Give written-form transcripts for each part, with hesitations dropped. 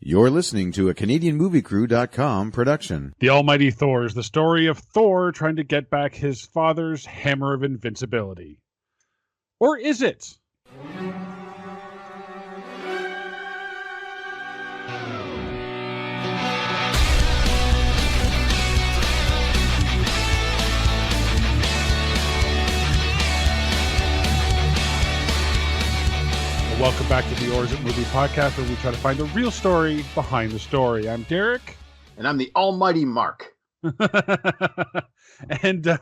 You're listening to a CanadianMovieCrew.com production. The Almighty Thor is the story of Thor trying to get back his father's Hammer of Invincibility. Or is it? Welcome back to the Or Is It Movie podcast, where we try to find the real story behind the story. I'm Derek. And I'm the almighty Mark. And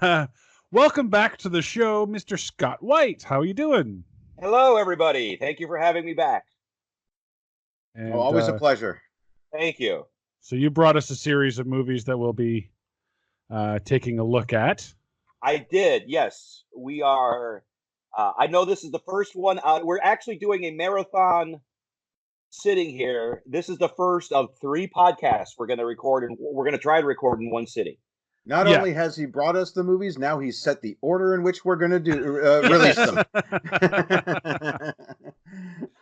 welcome back to the show, Mr. Scott White. How are you doing? Hello, everybody. Thank you for having me back. And, always a pleasure. Thank you. So you brought us a series of movies that we'll be taking a look at. I did, yes. We are... I know this is the first one. We're actually doing a marathon sitting here. This is the first of 3 podcasts we're going to record, and we're going to try to record in one sitting. Not only has he brought us the movies, now he's set the order in which we're going to do release them.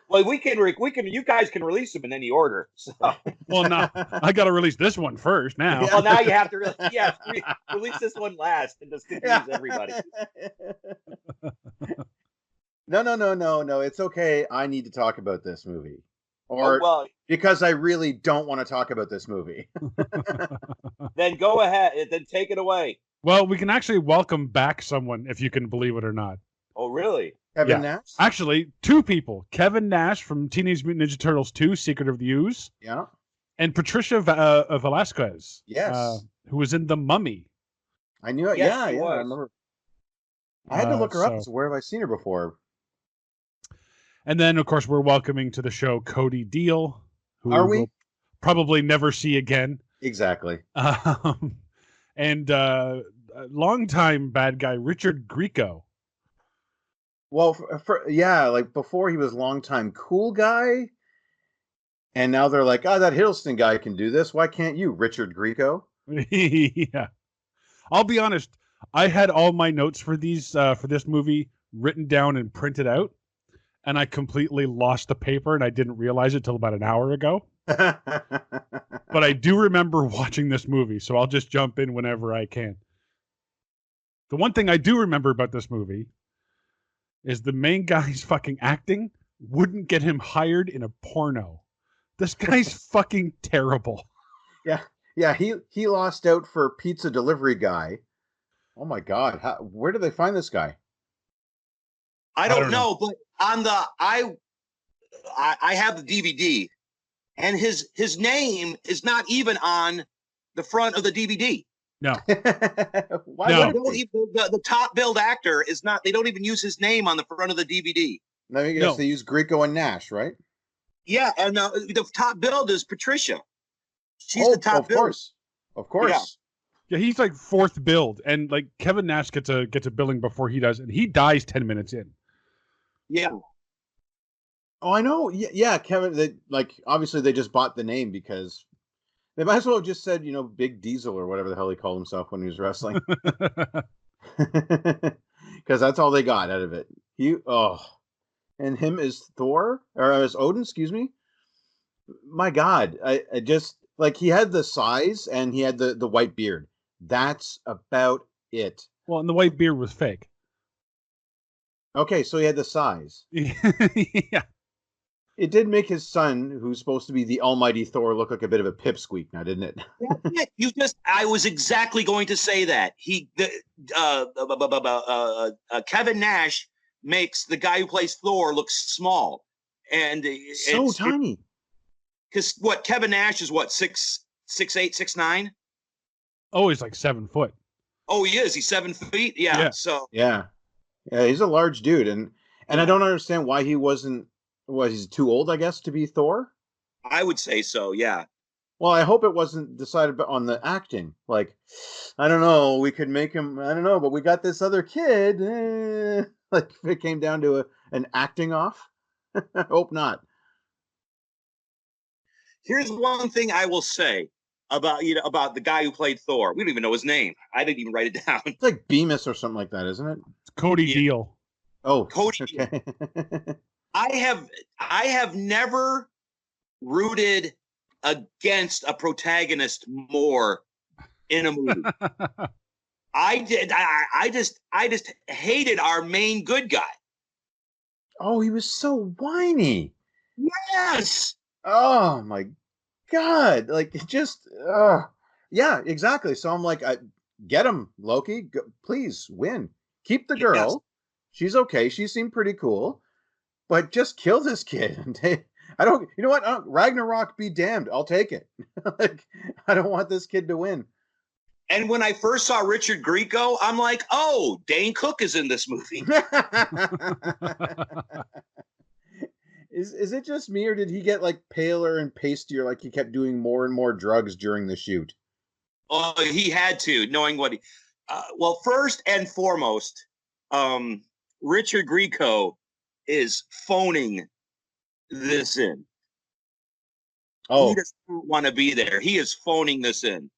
Well, we can. You guys can release them in any order. So. Well, no, I got to release this one first now. Well, now you have to release this one last and just confuse everybody. No. It's okay. I need to talk about this movie. Because I really don't want to talk about this movie. Then go ahead. Then take it away. Well, we can actually welcome back someone, if you can believe it or not. Oh, really? Kevin Nash? Actually, 2 people. Kevin Nash from Teenage Mutant Ninja Turtles 2, Secret of the Ooze. Yeah. And Patricia Velasquez. Yes. Who was in The Mummy. I knew it. Yes, yeah, I remember. I had to look her up. So where have I seen her before? And then, of course, we're welcoming to the show Cody Deal, who we'll probably never see again. Exactly. And longtime bad guy Richard Grieco. Well, like before he was longtime cool guy, and now they're like, that Hiddleston guy can do this. Why can't you, Richard Grieco? Yeah. I'll be honest. I had all my notes for this movie written down and printed out, and I completely lost the paper, and I didn't realize it till about an hour ago. But I do remember watching this movie, so I'll just jump in whenever I can. The one thing I do remember about this movie is the main guy's fucking acting wouldn't get him hired in a porno. This guy's fucking terrible. Yeah. He lost out for pizza delivery guy. Oh my God! Where did they find this guy? I don't know, but on the I have the DVD, and his name is not even on the front of the DVD. No. Why? No. The top billed actor is not. They don't even use his name on the front of the DVD. I guess they use Grieco and Nash, right? Yeah, and the top billed is Patricia. She's the top billed. Of course. Yeah, he's like 4th billed, and like Kevin Nash gets a billing before he does, and he dies 10 minutes in. Yeah. Oh, I know. Yeah, Kevin. Obviously they just bought the name because they might as well have just said, Big Diesel or whatever the hell he called himself when he was wrestling. Because that's all they got out of it. And him as Thor or as Odin, excuse me. My God, I just he had the size and he had the white beard. That's about it. Well, and the white beard was fake. Okay, so he had the size. Yeah. It did make his son, who's supposed to be the Almighty Thor, look like a bit of a pipsqueak, now didn't it? I was exactly going to say that. Kevin Nash makes the guy who plays Thor look small. And so tiny. Because Kevin Nash is 6'8", 6'9"? Oh, he's like 7 foot. Oh, he is. He's 7 feet. Yeah. So yeah, he's a large dude, and I don't understand why he wasn't. He's too old, I guess, to be Thor? I would say so. Yeah. Well, I hope it wasn't decided on the acting. I don't know. We could make him. I don't know, but we got this other kid. If it came down to an acting off, I hope not. Here's one thing I will say about the guy who played Thor. We don't even know his name. I didn't even write it down. It's like Bemis or something like that, isn't it? It's Cody Deal. Oh, Cody. Okay. I have never rooted against a protagonist more in a movie. I just hated our main good guy. Oh, he was so whiny. Yes. Oh my God. Like just yeah, exactly. So I'm like, get him, Loki. Please win. Keep the girl. Yes. She's okay. She seemed pretty cool. But just kill this kid. I don't, you know what? Ragnarok be damned. I'll take it. Like, I don't want this kid to win. And when I first saw Richard Grieco, I'm like, oh, Dane Cook is in this movie. Is it just me, or did he get like paler and pastier, like he kept doing more and more drugs during the shoot? Oh, he had to, knowing what he. Well, first and foremost, Richard Grieco is phoning this in. Oh, he doesn't want to be there. He is phoning this in.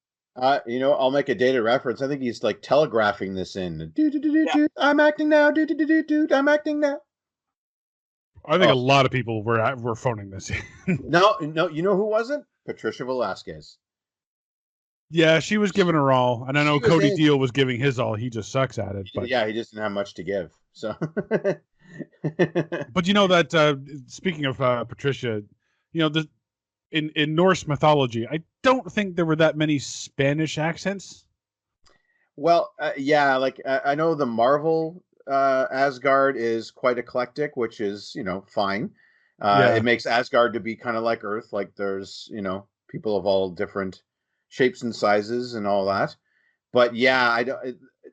You know, I'll make a dated reference. I think he's like telegraphing this in. Yeah. I'm acting now. I'm acting now. I think a lot of people were phoning this in. No, you know who wasn't? Patricia Velasquez. Yeah, she was giving her all, and I know Cody Deal was giving his all. He just sucks at it. But yeah, he just didn't have much to give. So, but you know that speaking of Patricia, you know in Norse mythology, I don't think there were that many Spanish accents. Well, yeah, like I know the Marvel Asgard is quite eclectic, which is, you know, fine. It makes Asgard to be kind of like Earth, like there's, you know, people of all different shapes and sizes and all that. But yeah,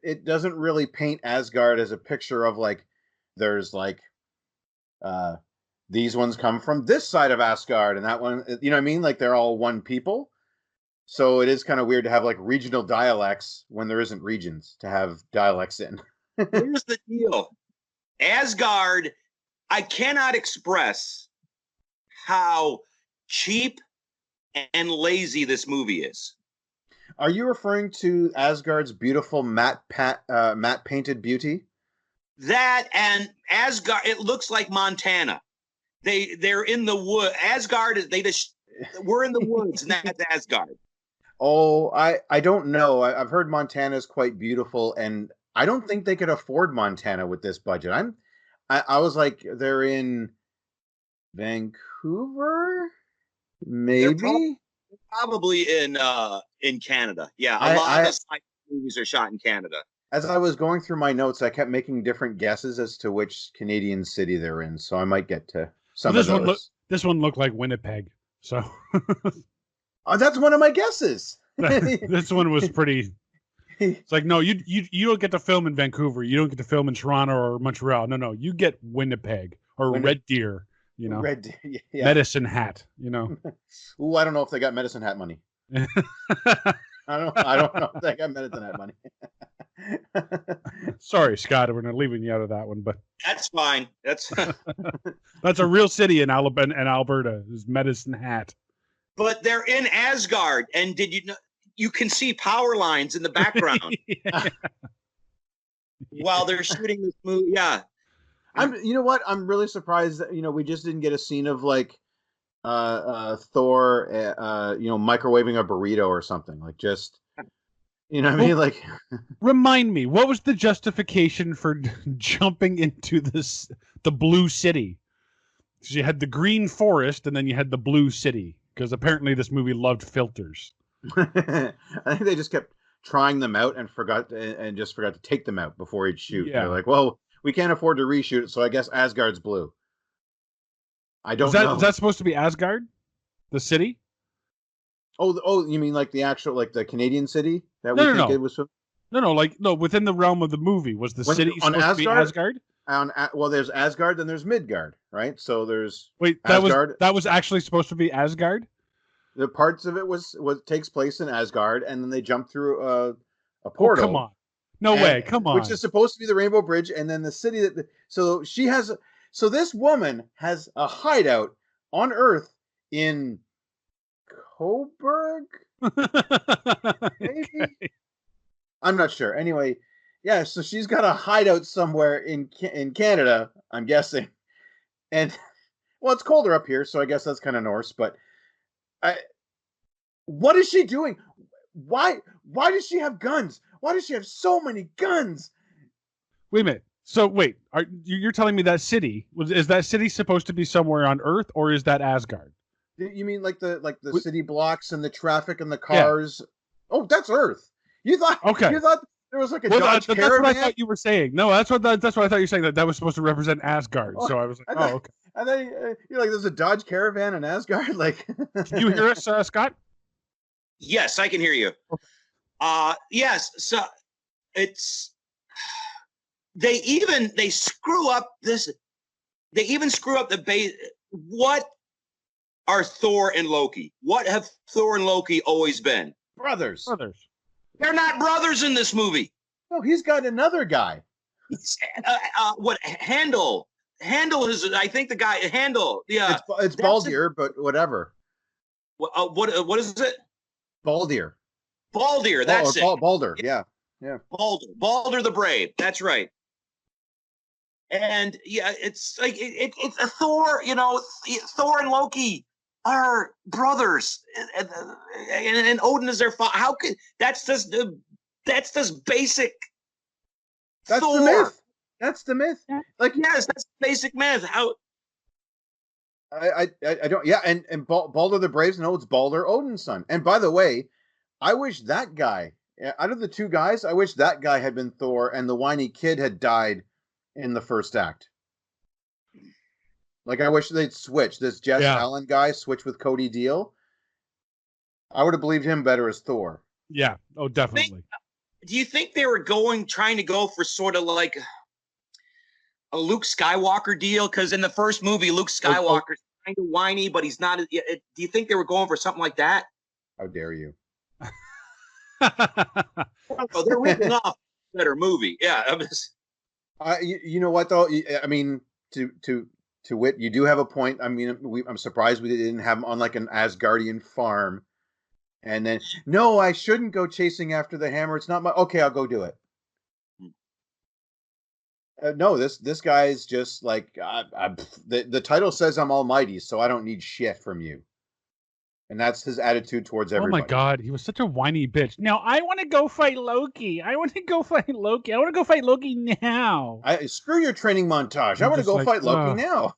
it doesn't really paint Asgard as a picture of like there's like these ones come from this side of Asgard and that one, you know what I mean? Like they're all one people. So it is kind of weird to have like regional dialects when there isn't regions to have dialects in. Here's the deal. Asgard, I cannot express how cheap and lazy this movie is. Are you referring to Asgard's beautiful matte painted beauty? That and Asgard, it looks like Montana. They're in the wood. Asgard, we're in the woods, and that's Asgard. Oh, I don't know. I've heard Montana's quite beautiful, and I don't think they could afford Montana with this budget. I was like, they're in Vancouver, maybe. Probably in Canada. Yeah, a lot of sci-fi movies are shot in Canada. As I was going through my notes, I kept making different guesses as to which Canadian city they're in, so I might get to some of those. This one looked like Winnipeg, so. Oh, that's one of my guesses. This one was pretty. It's like, no, you don't get to film in Vancouver. You don't get to film in Toronto or Montreal. No, you get Winnipeg or Red Deer. You know, Red Deer, yeah. Medicine Hat. You know. Ooh, I don't know if they got Medicine Hat money. I don't know if they got Medicine Hat money. Sorry, Scott, we're not leaving you out of that one, but that's fine. That's a real city in Alberta. Is Medicine Hat. But they're in Asgard, and did you know you can see power lines in the background while they're shooting this movie? Yeah, you know what? I'm really surprised that, you know, we just didn't get a scene of like Thor, you know, microwaving a burrito or something. Like just, you know what I mean? Like, remind me, what was the justification for jumping into the blue city? So you had the green forest, and then you had the blue city. Because apparently this movie loved filters. I think they just kept trying them out and forgot to take them out before each shoot. Yeah. They're like, well, we can't afford to reshoot it, so I guess Asgard's blue. I don't know. Is that supposed to be Asgard? The city? Oh, you mean like the actual, like the Canadian city that we think it was? No, within the realm of the movie. Was the city supposed to be Asgard? Well, there's Asgard, then there's Midgard, right? So there's Asgard. That was actually supposed to be Asgard? The parts of it was takes place in Asgard, and then they jump through a portal. Oh, come on. No way, come on. Which is supposed to be the Rainbow Bridge, and then the city so this woman has a hideout on Earth in Coburg? Maybe? Okay. I'm not sure. Anyway, yeah, so she's got a hideout somewhere in Canada, I'm guessing. And, well, it's colder up here, so I guess that's kind of Norse. But What is she doing? Why does she have guns? Why does she have so many guns? Wait a minute. So wait, you're telling me that city is that city supposed to be somewhere on Earth, or is that Asgard? You mean like the city blocks and the traffic and the cars? Yeah. Oh, that's Earth. You thought there was like a Dodge Caravan? That's what I thought you were saying. No, that's what I thought you were saying, that was supposed to represent Asgard. So I was like, okay. And then you're like, there's a Dodge Caravan in Asgard. Like, can you hear us, Scott? Yes, I can hear you. Yes, so it's they screw up this. They even screw up the base. What are Thor and Loki? What have Thor and Loki always been? Brothers. They're not brothers in this movie. No, he's got another guy. What Handel? Handel is, I think, the guy. Handel. Yeah, it's Baldur, but whatever. What is it? Baldur. That's it. Baldur. Yeah. Baldur the Brave. That's right. And yeah, it's like it's a Thor. You know, Thor and Loki are brothers, and Odin is their father. How could that's just basic. That's Thor. The myth. That's the myth. Like, yes, that's basic myth. How I don't. Yeah, and Baldur the Brave's no, it's Baldur, Odin's son. And by the way, I wish that guy, out of the two guys, I wish that guy had been Thor, and the whiny kid had died in the first act. Like, I wish they'd switch this Jess Allen guy, switch with Cody Deal. I would have believed him better as Thor. Yeah. Oh, definitely. Do you think they were trying to go for sort of like a Luke Skywalker deal? Because in the first movie, Luke Skywalker's kind of whiny, but he's not. Do you think they were going for something like that? How dare you? Oh, they're ripping off a better movie. Yeah. You know what though? I mean, to wit, you do have a point. I mean, I'm surprised we didn't have him on like an Asgardian farm. And then, no, I shouldn't go chasing after the hammer. It's not my. Okay, I'll go do it. No, this guy's just like the title says I'm almighty, so I don't need shit from you. And that's his attitude towards everybody. Oh my God, he was such a whiny bitch. Now I want to go fight Loki. I want to go fight Loki now. Screw your training montage. I want to go fight Loki now.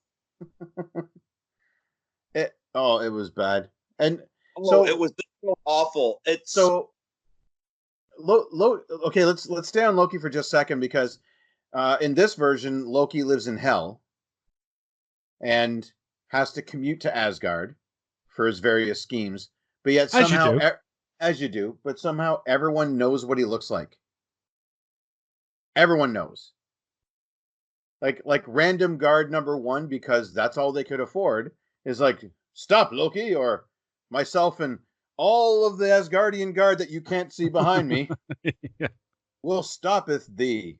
It was bad. And so it was so awful. It's so okay, let's stay on Loki for just a second, because in this version, Loki lives in hell and has to commute to Asgard for his various schemes. But yet somehow, as you do, but somehow everyone knows what he looks like. Everyone knows. Like random guard number 1, because that's all they could afford, is like, stop, Loki, or myself and all of the Asgardian guard that you can't see behind me will stoppeth thee.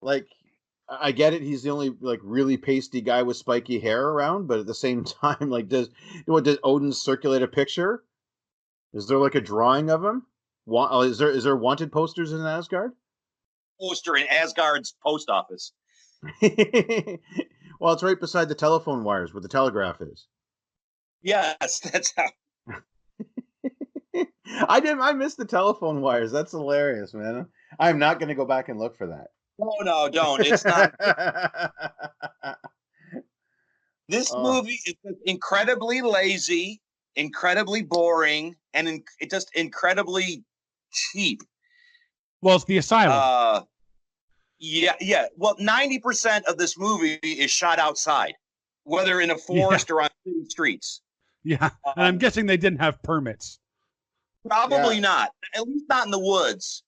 Like, I get it, he's the only like really pasty guy with spiky hair around, but at the same time, like, does Odin circulate a picture? Is there like a drawing of him? Is there wanted posters in Asgard? Poster in Asgard's post office. Well, it's right beside the telephone wires where the telegraph is. Yes, that's how. I missed the telephone wires. That's hilarious, man. I'm not going to go back and look for that. No, don't. It's not. This movie is incredibly lazy, incredibly boring, and just incredibly cheap. Well, it's the asylum. Yeah. Well, 90% of this movie is shot outside, whether in a forest or on city streets. Yeah, and I'm guessing they didn't have permits. Probably not. At least not in the woods.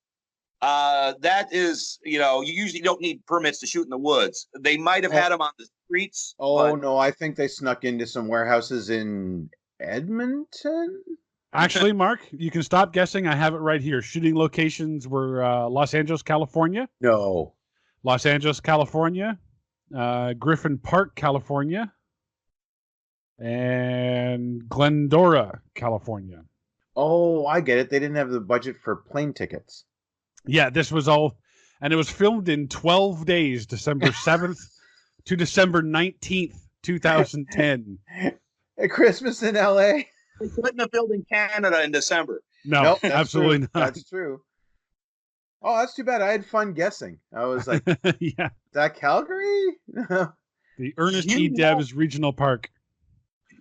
That is, you usually don't need permits to shoot in the woods. They might have had them on the streets. No, I think they snuck into some warehouses in Edmonton. Actually, Mark, you can stop guessing. I have it right here. Shooting locations were Los Angeles, California. No. Los Angeles, California. Griffin Park, California. And Glendora, California. Oh, I get it. They didn't have the budget for plane tickets. Yeah, this was all, and it was filmed in 12 days, December 7th to December 19th, 2010. At Christmas in LA. They couldn't have filmed in Canada in December. No, Nope, that's absolutely true. not. That's true. Oh, that's too bad. I had fun guessing. I was like, Yeah, that Calgary? the Ernest You E. know- Debs Regional Park.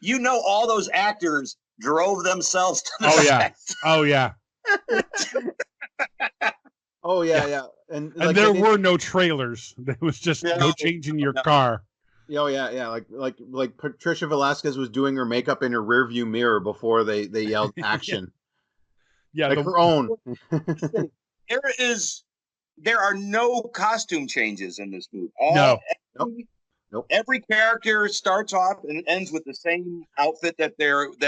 You know, all those actors drove themselves to the Oh yeah, set. oh yeah. Oh yeah, Yeah. yeah. And And there were no trailers. There was just No, no changing your no. car. Oh yeah, yeah. Like Patricia Velasquez was doing her makeup in her rearview mirror before they yelled action. Yeah, Like her own. There are no costume changes in this movie. No. Nope. Every character starts off and ends with the same outfit that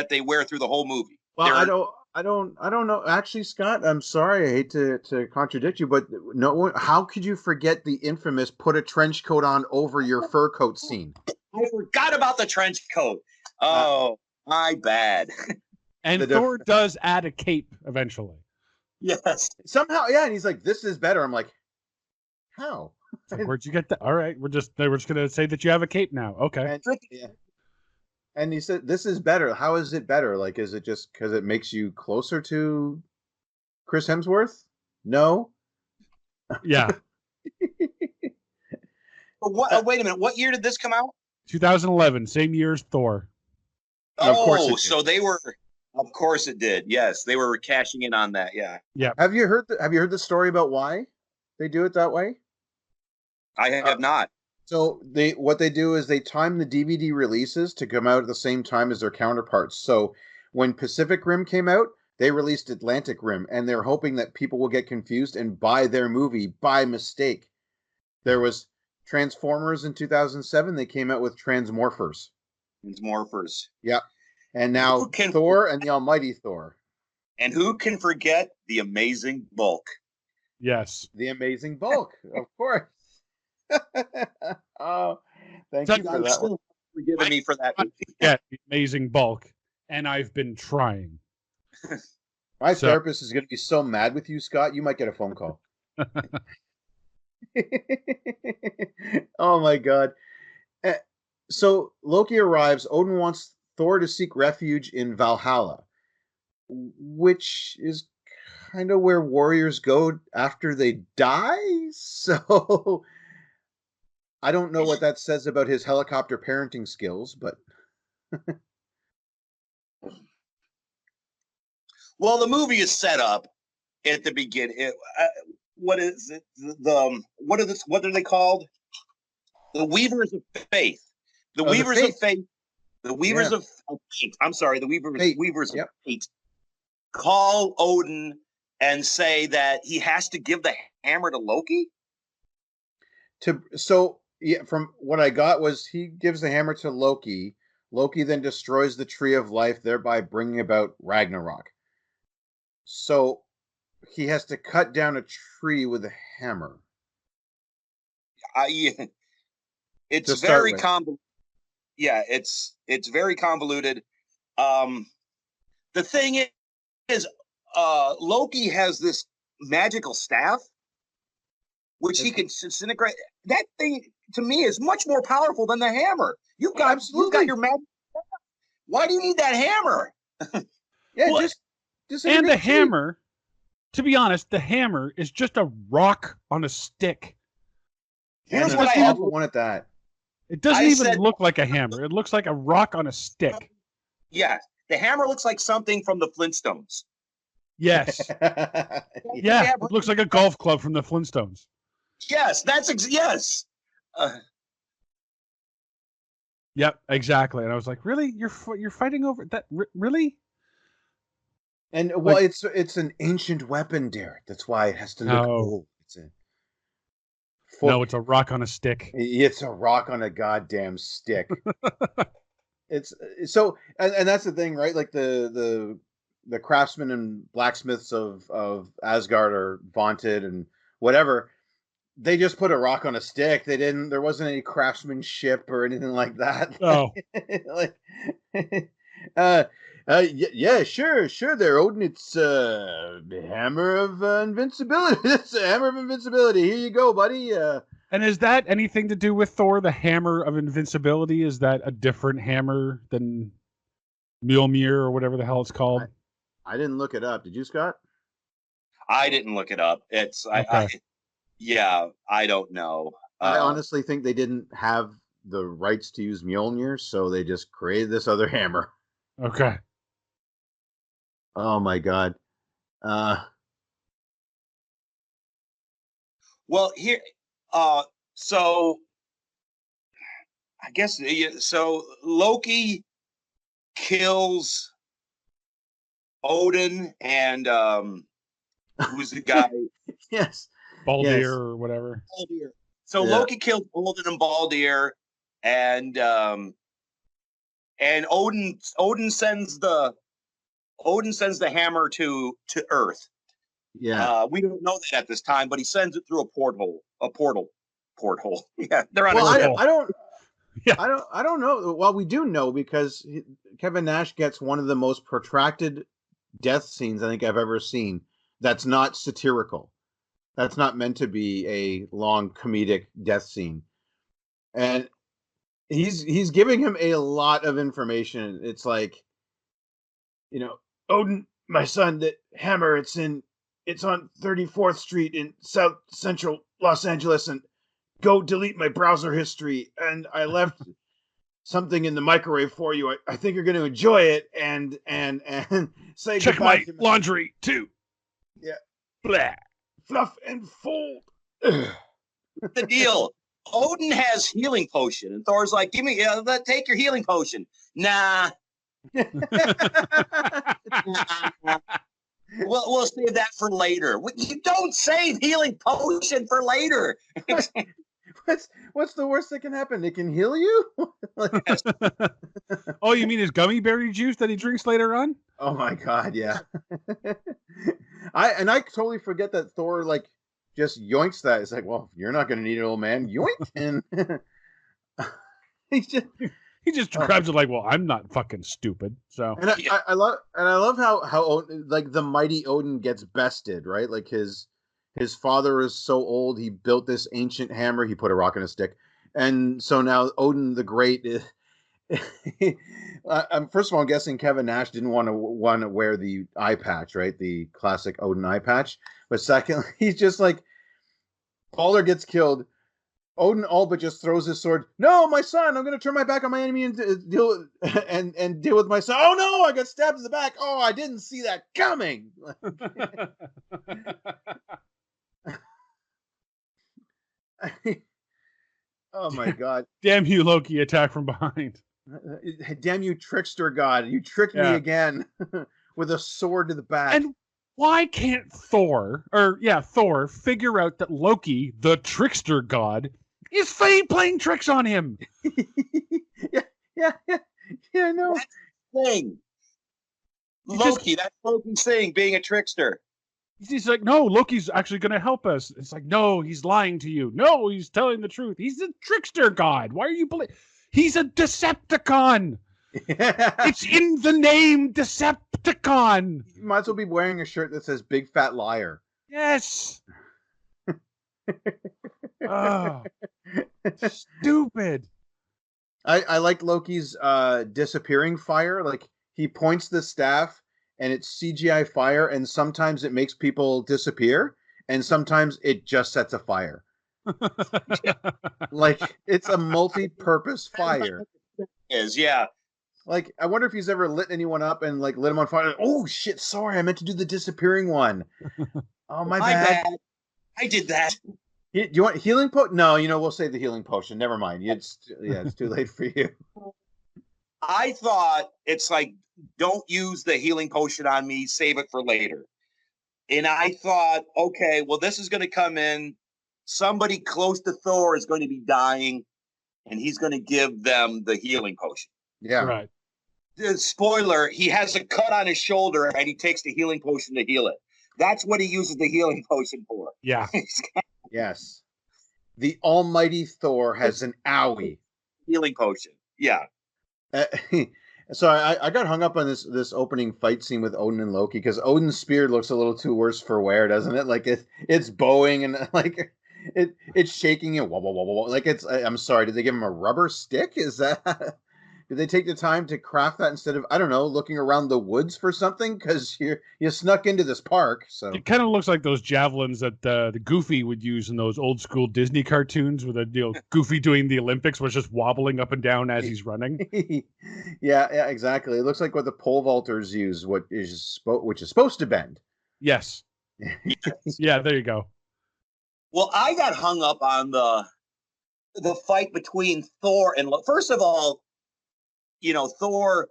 they wear through the whole movie. Well, I don't know. Actually, Scott, I'm sorry. I hate to contradict you, but no. How could you forget the infamous "put a trench coat on over your fur coat" scene? I forgot about the trench coat. Oh, my bad. And The Thor does add a cape eventually. Yes. Somehow, yeah. And he's like, "This is better." I'm like, "How?" It's like, where'd you get that? All right, we're just gonna say that you have a cape now. Okay. And, yeah. And he said, "This is better." How is it better? Like, is it just because it makes you closer to Chris Hemsworth? No. Yeah. But what? Wait a minute. What year did this come out? 2011, same year as Thor. Of course it Oh, did. so they were. Of course it did. Yes, they were cashing in on that. Yeah, Have you heard the story about why they do it that way? I have not. So what they do is they time the DVD releases to come out at the same time as their counterparts. So when Pacific Rim came out, they released Atlantic Rim, and they're hoping that people will get confused and buy their movie by mistake. There was Transformers in 2007. They came out with Transmorphers. It's Morphers. Yeah. And now Who can- Thor and the Almighty Thor. And who can forget the Amazing Bulk? Yes. The Amazing Bulk, of course. Oh, thank So you for I'm that one. still forgiving me for that. Yeah, the amazing bulk. And I've been trying. My So- therapist is going to be so mad with you, Scott. You might get a phone call. Oh my god. So Loki arrives. Odin wants Thor to seek refuge in Valhalla, which is kind of where warriors go after they die. So I don't know what that says about his helicopter parenting skills, but Well, the movie is set up at the beginning. What is it? What are they called? The Weavers of Faith. The Oh, the Weavers Faith. of Faith. The Weavers of Fate. I'm sorry. The Fate. Weavers Yep. of Fate call Odin and say that he has to give the hammer to Loki. From what I got was he gives the hammer to Loki. Loki then destroys the tree of life, thereby bringing about Ragnarok. So he has to cut down a tree with a hammer. It's To start very with. convoluted. Yeah, it's very convoluted. The thing is, Loki has this magical staff, which he can disintegrate. That thing to me is much more powerful than the hammer. You've got your magic staff. Why do you need that hammer? Yeah, Well, just And the disintegrate tree. hammer, to be honest, the hammer is just a rock on a stick. Here's And what an I have. awful one at that. It doesn't I even said- look like a hammer. It looks like a rock on a stick. Yeah, the hammer looks like something from the Flintstones. Yes. Yeah, it looks like a golf club from the Flintstones. Yes, yes. Yep, exactly. And I was like, really? You're fighting over that? Really? And well, it's an ancient weapon, Derek. That's why it has to look No. old. No, it's a rock on a stick. It's a rock on a goddamn stick. It's so, and that's the thing, right? Like the craftsmen and blacksmiths of Asgard are vaunted and whatever. They just put a rock on a stick. There wasn't any craftsmanship or anything like that. Oh, Yeah, sure. There, Odin. It's the Hammer of Invincibility. It's a Hammer of Invincibility. Here you go, buddy. and is that anything to do with Thor? The Hammer of Invincibility, is that a different hammer than? Mjolnir or whatever the hell it's called. I didn't look it up. Did you, Scott? I didn't look it up. It's Okay. I don't know. I honestly think they didn't have the rights to use Mjolnir, so they just created this other hammer. Okay. Oh my god. Well, here, so I guess so. Loki kills Odin and who's the guy? Yes. Baldir Yes. or whatever. Baldir. So Yeah. Loki kills Odin and Baldir, and Odin sends the hammer to Earth. Yeah. We don't know that at this time, but he sends it through a portal. Yeah, they're on Well, a ship. Yeah. I don't know. Well, we do know because Kevin Nash gets one of the most protracted death scenes I think I've ever seen. That's not satirical. That's not meant to be a long comedic death scene. And he's giving him a lot of information. It's like, Odin, my son, that hammer, it's on 34th Street in South Central Los Angeles, and go delete my browser history. And I left something in the microwave for you. I think you're going to enjoy it. And say Check goodbye my to me. laundry too. Yeah. Blah. Fluff and fold. The deal. Odin has healing potion, and Thor's like, "Give me, take your healing potion." Nah, we'll save that for later. You don't save healing potion for later. What's the worst that can happen? It can heal you? Oh, you mean his gummy berry juice that he drinks later on? Oh my god, yeah. I totally forget that Thor just yoinks that. It's like, well, you're not going to need it, old man. Yoink, and he just grabs it like, well, I'm not fucking stupid. So and I love how the mighty Odin gets bested, right? Like his father is so old, he built this ancient hammer. He put a rock in a stick, and so now Odin the Great is. First of all, I'm guessing Kevin Nash didn't want to wear the eye patch, right? The classic Odin eye patch. But secondly, he's just like, Balder gets killed. Odin all but just throws his sword. No, my son! I'm going to turn my back on my enemy and deal with my son. Oh no! I got stabbed in the back. Oh, I didn't see that coming. Oh my god! Damn you, Loki! Attack from behind. Damn you, trickster god! You tricked me again with a sword to the back. And why can't Thor figure out that Loki, the trickster god, is playing tricks on him? Yeah, I know. That's the thing. Loki, that's Loki's thing, being a trickster. He's like, no, Loki's actually going to help us. It's like, no, he's lying to you. No, he's telling the truth. He's a trickster god. Why are you He's a Decepticon. It's in the name, Decepticon. You might as well be wearing a shirt that says "Big Fat Liar." Yes. Oh, stupid. I like Loki's disappearing fire. Like, he points the staff and it's CGI fire, and sometimes it makes people disappear, and sometimes it just sets a fire. Like, it's a multi-purpose fire. Yeah. Like, I wonder if he's ever lit anyone up and lit them on fire. Oh shit! Sorry, I meant to do the disappearing one. Oh my bad. I did that. Do you want healing potion? No, we'll save the healing potion. Never mind. It's too late for you. I thought it's like, don't use the healing potion on me. Save it for later. And I thought, okay, well, this is going to come in. Somebody close to Thor is going to be dying, and he's going to give them the healing potion. Yeah. Right. Spoiler, he has a cut on his shoulder, and he takes the healing potion to heal it. That's what he uses the healing potion for. Yeah. Yes. The Almighty Thor has an owie. Healing potion. Yeah. So I got hung up on this opening fight scene with Odin and Loki, because Odin's spear looks a little too worse for wear, doesn't it? Like it's bowing and it's shaking and wah, wah, wah, wah. Like I'm sorry, did they give him a rubber stick? Is that did they take the time to craft that instead of, I don't know, looking around the woods for something? Because you snuck into this park. So It kind of looks like those javelins that the Goofy would use in those old school Disney cartoons, with Goofy doing the Olympics was just wobbling up and down as he's running. yeah, exactly. It looks like what the pole vaulters use, which is supposed to bend. Yes. Yeah, there you go. Well, I got hung up on the fight between Thor and first of all, Thor.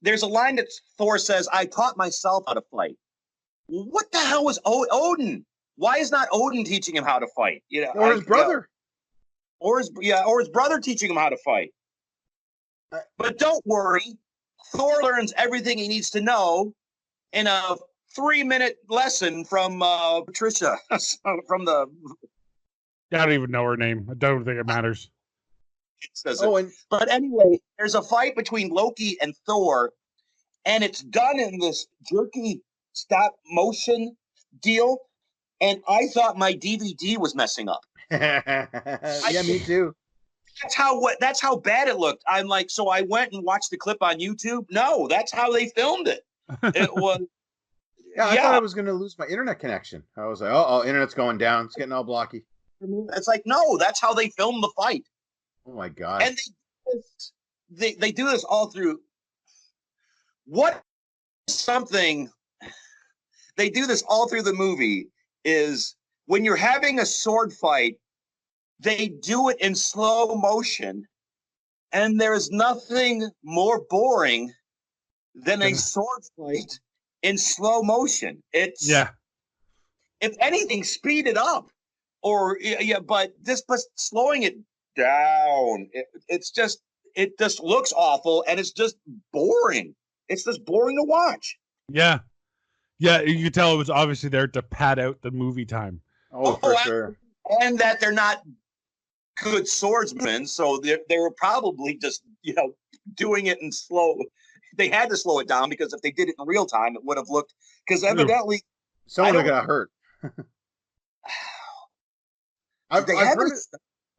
There's a line that Thor says, "I taught myself how to fight." What the hell was Odin? Why is not Odin teaching him how to fight? Or his brother, or his brother teaching him how to fight. But don't worry, Thor learns everything he needs to know in a 3-minute lesson from Patricia from the. I don't even know her name. I don't think it matters. But anyway, there's a fight between Loki and Thor, and it's done in this jerky stop motion deal. And I thought my DVD was messing up. Yeah, me too. That's how bad it looked. I'm like, so I went and watched the clip on YouTube. No, that's how they filmed it. It was. I thought I was going to lose my internet connection. I was like, oh, internet's going down. It's getting all blocky. It's like, no, that's how they filmed the fight. Oh my God. And they do this all through. They do this all through the movie is when you're having a sword fight, they do it in slow motion. And there's nothing more boring than a sword fight in slow motion. It's, if anything, speed it up. But slowing it down, it just looks awful, and it's just boring. It's just boring to watch. Yeah, you could tell it was obviously there to pad out the movie time. Oh, for sure. And that they're not good swordsmen, so they were probably just doing it in slow. They had to slow it down because if they did it in real time, it would have looked. Because evidently, someone would have got hurt. They have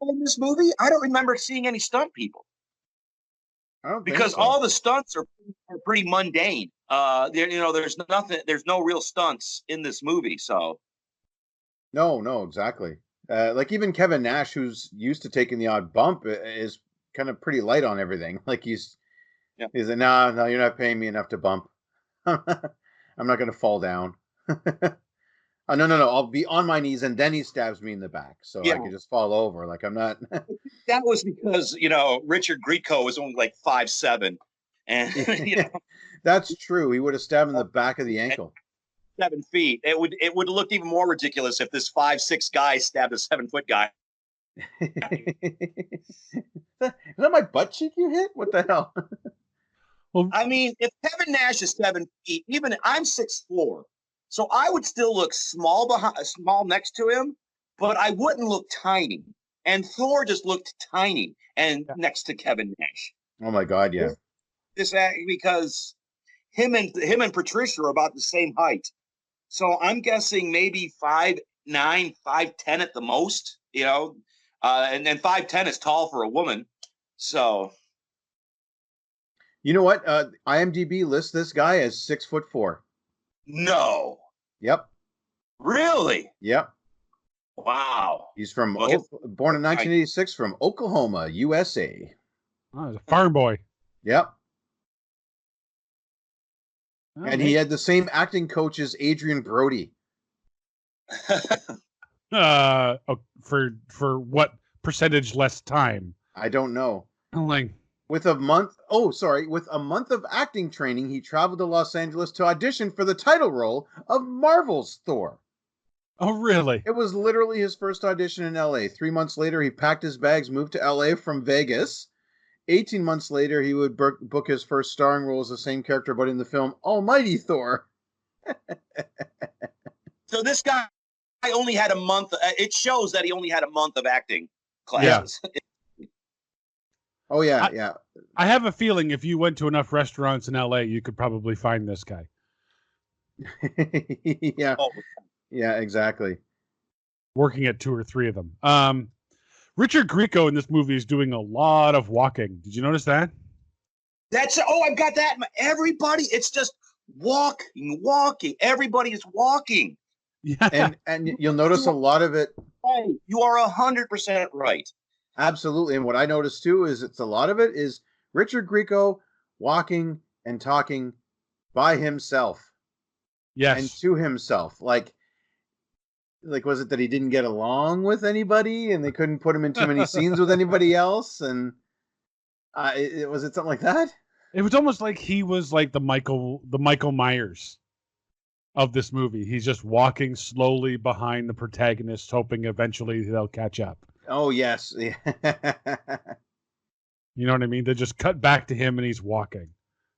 in this movie. I don't remember seeing any stunt people. I don't because so. All the stunts are pretty mundane. There's nothing. There's no real stunts in this movie. So no, exactly. Like even Kevin Nash, who's used to taking the odd bump, is kind of pretty light on everything. Like he's like, no, you're not paying me enough to bump. I'm not going to fall down. No, I'll be on my knees, and then he stabs me in the back, so I can just fall over. Like I'm not. That was because Richard Grieco was only like 5'7", and that's true. He would have stabbed in the back of the ankle. 7 feet. It would have looked even more ridiculous if this 5'6" guy stabbed a 7-foot guy. Is that my butt cheek you hit? What the hell? Well, I mean, if Kevin Nash is 7 feet, even I'm 6'4". So I would still look small next to him, but I wouldn't look tiny. And Thor just looked tiny next to Kevin Nash. Oh my God, yeah. Because him and Patricia are about the same height. So I'm guessing maybe 5'9", 5'10" at the most, and then 5'10" is tall for a woman. So you know what? IMDb lists this guy as 6'4". No. Yep. Really? Yep. Wow. He's born in 1986 from Oklahoma, USA. Oh, he's a farm boy. Yep. Oh, and he had the same acting coach as Adrian Brody. For what percentage less time? I don't know. Like with a month of acting training, he traveled to Los Angeles to audition for the title role of Marvel's Thor. Oh, really? It was literally his first audition in LA. 3 months later, he packed his bags, moved to LA from Vegas. 18 months later, he would book his first starring role as the same character, but in the film Almighty Thor. So this guy only had a month. It shows that he only had a month of acting classes. Yeah. Oh, yeah. I have a feeling if you went to enough restaurants in LA, you could probably find this guy. Yeah. Oh. Yeah, exactly. Working at 2 or 3 of them. Richard Grieco in this movie is doing a lot of walking. Did you notice that? I've got that. Everybody, it's just walking. Everybody is walking. Yeah. And you'll notice a lot of it. Right. You are 100% right. Absolutely. And what I noticed too is a lot of it is Richard Grieco walking and talking by himself and Yes. to himself. Like, was it that he didn't get along with anybody and they couldn't put him in too many scenes with anybody else? And was it something like that? It was almost like he was like the Michael Myers of this movie. He's just walking slowly behind the protagonist, hoping eventually they'll catch up. Oh, yes. You know what I mean? They just cut back to him and he's walking.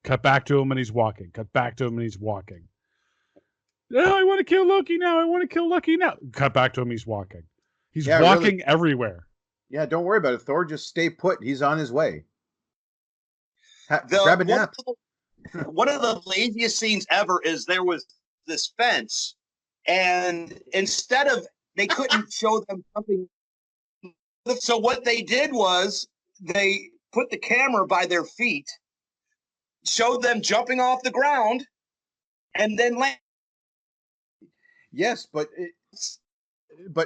Cut back to him and he's walking. Cut back to him and he's walking. Oh, I want to kill Loki now. I want to kill Loki now. Cut back to him. He's walking. He's walking really everywhere. Yeah, don't worry about it, Thor. Just stay put. He's on his way. Grab a nap. One of the laziest scenes ever is there was this fence, and instead of, they couldn't show them something. So what they did was they put the camera by their feet, showed them jumping off the ground, and then land. Yes, but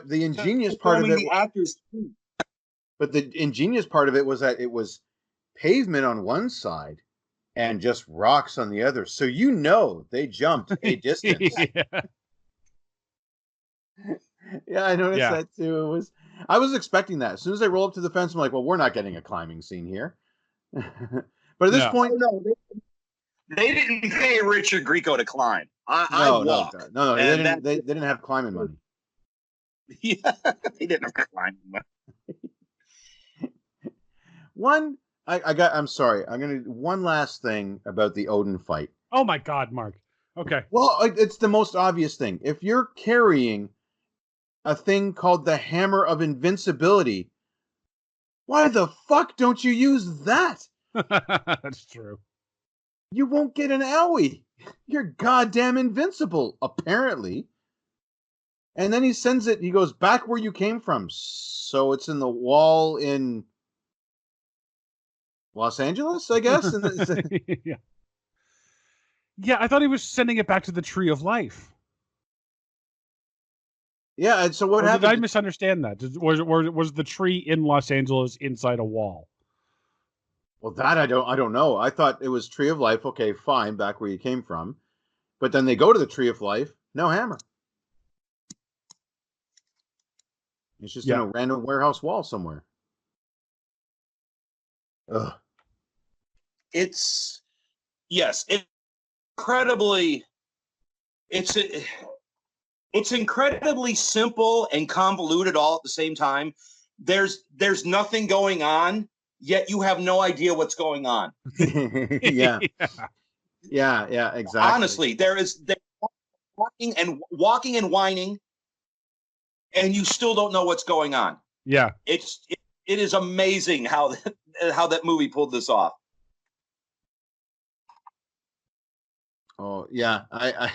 the ingenious part of it. The actors. But the ingenious part of it was that it was pavement on one side and just rocks on the other. So they jumped a distance. Yeah, I noticed that too. I was expecting that. As soon as they roll up to the fence, I'm like, well, we're not getting a climbing scene here. But at this point, no, they didn't pay Richard Grieco to climb. No, they didn't have climbing money. Yeah, they didn't have climbing money. I'm sorry. I'm going to do one last thing about the Odin fight. Oh my God, Mark. Okay. Well, it's the most obvious thing. If you're carrying a thing called the Hammer of Invincibility, why the fuck don't you use that? That's true. You won't get an owie. You're goddamn invincible, apparently. And then he goes back where you came from. So it's in the wall in Los Angeles, I guess. Yeah. Yeah, I thought he was sending it back to the Tree of Life. Yeah, and so what happened? Did I misunderstand that? Was the tree in Los Angeles inside a wall? Well, that I don't know. I thought it was Tree of Life. Okay, fine, back where you came from. But then they go to the Tree of Life. No hammer. It's just in a random warehouse wall somewhere. Ugh. It's incredibly simple and convoluted all at the same time. There's nothing going on, yet you have no idea what's going on. Yeah, exactly. Honestly, they're walking and whining, and you still don't know what's going on. Yeah, it is amazing how that movie pulled this off. Oh yeah, I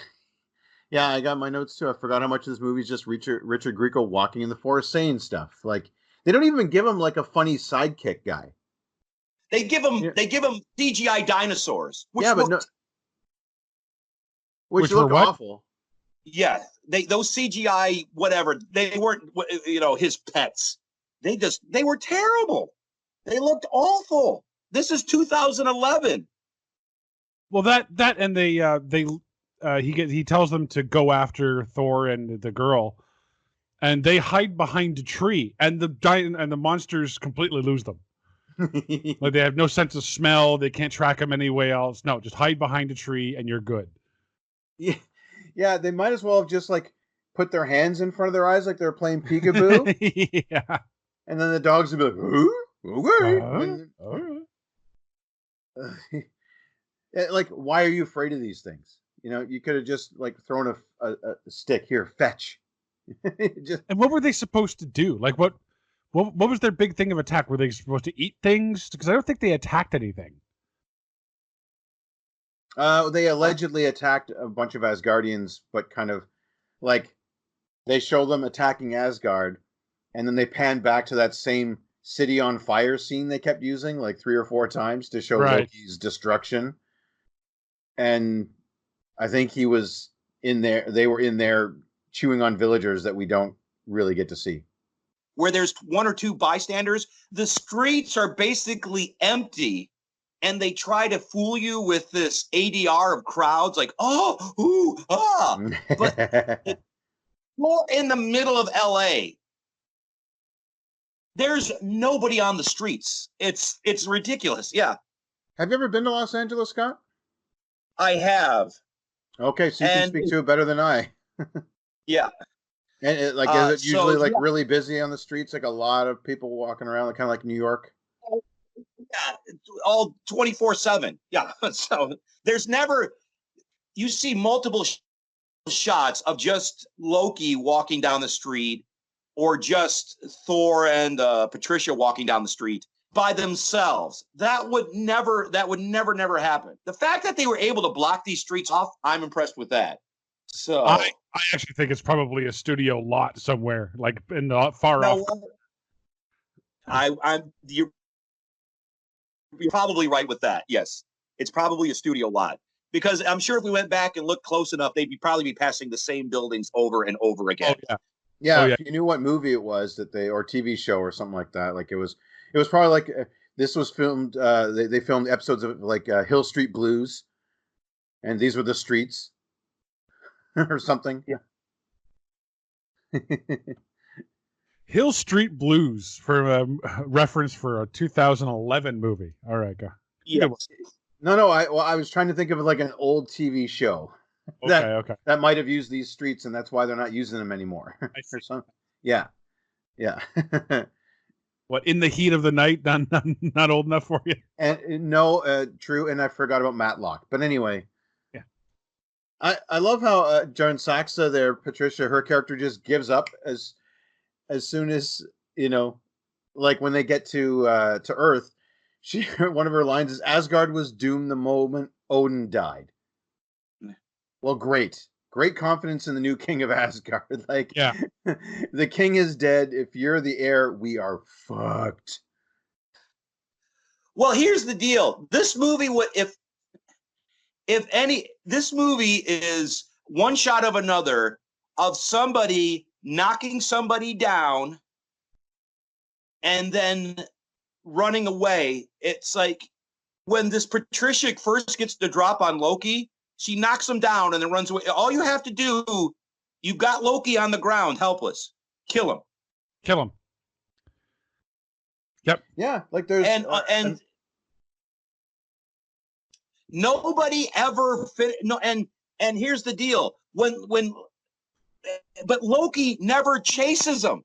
got my notes too. I forgot how much of this movie is just Richard Grieco walking in the forest saying stuff. Like they don't even give him like a funny sidekick guy. They give him CGI dinosaurs. Which look awful. Yeah, those CGI whatever, they weren't his pets. They were terrible. They looked awful. This is 2011. Well, that and he tells them to go after Thor and the girl, and they hide behind a tree, and the monsters completely lose them. Like they have no sense of smell. They can't track them anywhere else. No, just hide behind a tree and you're good. Yeah. They might as well have just like put their hands in front of their eyes like they're playing peekaboo. Yeah. And then the dogs would be like, okay. Like, why are you afraid of these things? You could have just like thrown a stick here, fetch. And what were they supposed to do? Like, what was their big thing of attack? Were they supposed to eat things? Because I don't think they attacked anything. They allegedly attacked a bunch of Asgardians, but kind of like they show them attacking Asgard, and then they pan back to that same city on fire scene they kept using like 3 or 4 times to show Right. Loki's destruction. And I think he was in there. They were in there chewing on villagers that we don't really get to see. Where there's 1 or 2 bystanders, the streets are basically empty, and they try to fool you with this ADR of crowds, like, oh, ooh, ah. But you're in the middle of LA. There's nobody on the streets. It's ridiculous. Yeah, Have you ever been to Los Angeles, Scott? I have. Okay, so you can speak to it better than I. Yeah. And is it usually really busy on the streets? Like a lot of people walking around, like, kind of like New York? Yeah, all 24/7. Yeah. So there's never, you see multiple shots of just Loki walking down the street, or just Thor and Patricia walking down the street by themselves. That would never happen. The fact that they were able to block these streets off, I'm impressed with that. So I actually think it's probably a studio lot somewhere, like in the far off. You're probably right with that. Yes, it's probably a studio lot, because I'm sure if we went back and looked close enough, they'd probably be passing the same buildings over and over again. Oh, yeah. Yeah, Oh, yeah. if you knew what movie it was that or TV show or something like that, like it was probably like this was filmed. They filmed episodes of like Hill Street Blues, and these were the streets or something. Yeah. Hill Street Blues for a reference for a 2011 movie. All right, go. Yes. No. I was trying to think of like an old TV show. Okay. That might have used these streets, and that's why they're not using them anymore. Or something. Yeah. What, In the Heat of the Night? Not old enough for you? And no, true. And I forgot about Matlock. But anyway, yeah. I love how John Saxa there, Patricia, her character just gives up as soon as, like when they get to Earth. One of her lines is, "Asgard was doomed the moment Odin died." Well, great confidence in the new king of Asgard. Like, yeah, the king is dead. If you're the heir, we are fucked. Well, here's the deal. This movie, this movie is one shot of another of somebody knocking somebody down and then running away. It's like when this Patricia first gets the drop on Loki, she knocks him down and then runs away. All you have to do, you've got Loki on the ground, helpless. Kill him. Yep. Yeah, like there's and nobody ever and here's the deal. But Loki never chases him.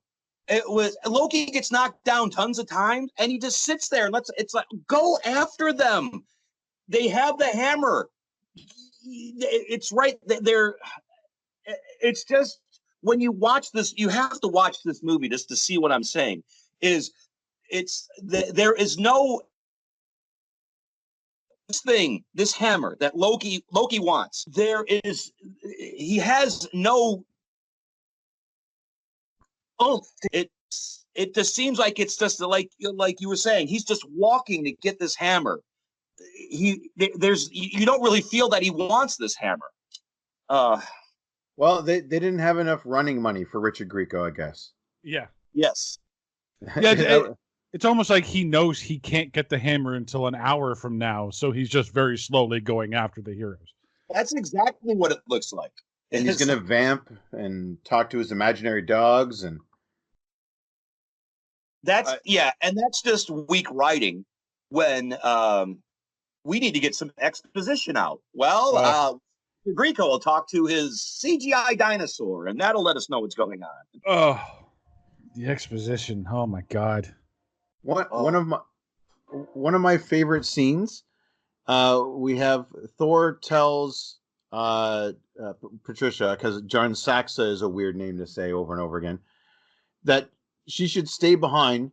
Loki gets knocked down tons of times, and he just sits there and it's like, go after them. They have the hammer. It's right there. It's just, when you watch this, you have to watch this movie just to see what I'm saying. There is no this hammer that Loki wants. He has no. Oh, it just seems like it's just like you were saying. He's just walking to get this hammer. You don't really feel that he wants this hammer. Well, they didn't have enough running money for Richard Grieco, I guess. Yeah. Yes. Yeah. It's almost like he knows he can't get the hammer until an hour from now, so he's just very slowly going after the heroes. That's exactly what it looks like. And he's going to vamp and talk to his imaginary dogs, and and that's just weak writing when we need to get some exposition out. Well, Grieco will talk to his CGI dinosaur, and that'll let us know what's going on. Oh, the exposition. Oh my God. One of my favorite scenes. We have Thor tells Patricia, because John Saxa is a weird name to say over and over again, that she should stay behind.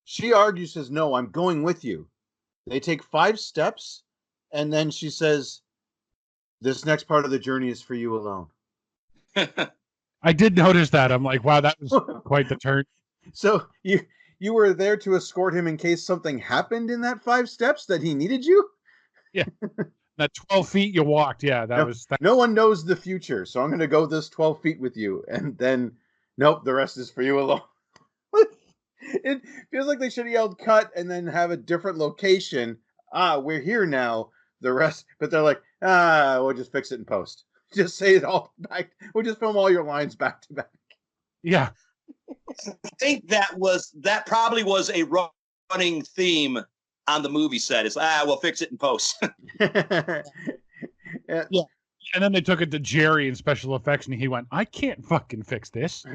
She argues, says, "No, I'm going with you." They take 5 steps, and then she says, "This next part of the journey is for you alone." I did notice that. I'm like, wow, that was quite the turn. So you you were there to escort him in case something happened in that 5 steps that he needed you. That 12 feet you walked. Yeah, that was. No one knows the future, so I'm going to go this 12 feet with you, and then nope, the rest is for you alone. It feels like they should have yelled cut and then have a different location. We're here now. The rest, but they're like, we'll just fix it in post. Just say it all back. We'll just film all your lines back to back. Yeah. I think that probably was a running theme on the movie set. It's we'll fix it in post. Yeah. And then they took it to Jerry in special effects, and he went, "I can't fucking fix this."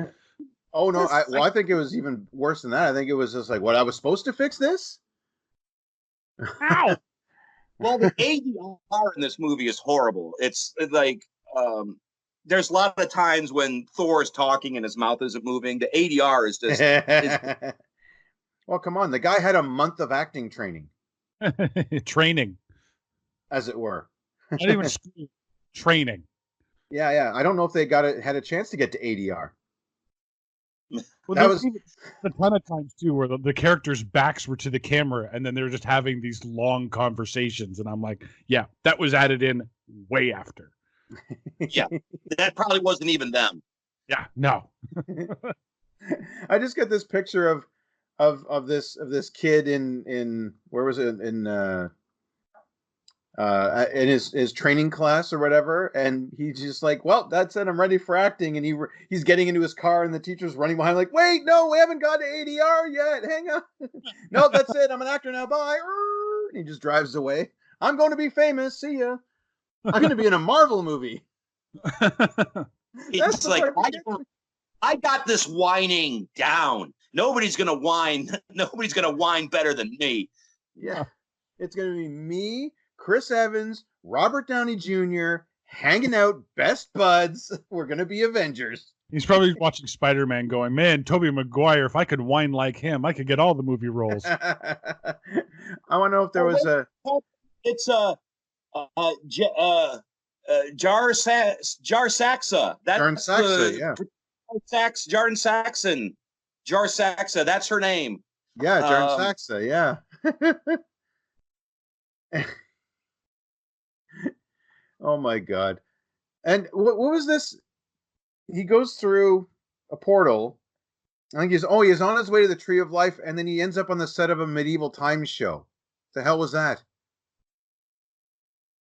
Oh no! I think it was even worse than that. I think it was just like, what, I was supposed to fix this? Ow! Well, the ADR in this movie is horrible. It's like there's a lot of times when Thor is talking and his mouth isn't moving. The ADR is just. Well, come on. The guy had a month of acting training, Training. as it were. Not even school. Training. Yeah. I don't know if they had a chance to get to ADR. Well, That was a ton of times too, where the characters' backs were to the camera, and then they're just having these long conversations, and I'm like, yeah, that was added in way after. Yeah, that probably wasn't even them. Yeah, no. I just get this picture of this kid in where was it, in his training class or whatever, and he's just like, well, that's it, I'm ready for acting, and he's getting into his car, and the teacher's running behind like, wait, no, we haven't got to ADR yet, hang on. No, that's it, I'm an actor now, bye. And he just drives away. I'm going to be famous, see ya. I'm going to be in a Marvel movie. It's like, I got this whining down. Nobody's gonna whine better than me. Yeah, it's going to be me, Chris Evans, Robert Downey Jr., hanging out, best buds. We're going to be Avengers. He's probably watching Spider-Man going, man, Tobey Maguire, if I could whine like him, I could get all the movie roles. I want to know if there was a... It's Jar Saxa. Jarn Saxa, yeah. Jarn Saxon. Jar Saxa, that's her name. Yeah, Jarn Saxa, yeah. Oh my god. And what was this? He goes through a portal. I think he's on his way to the Tree of Life, and then he ends up on the set of a medieval times show. The hell was that?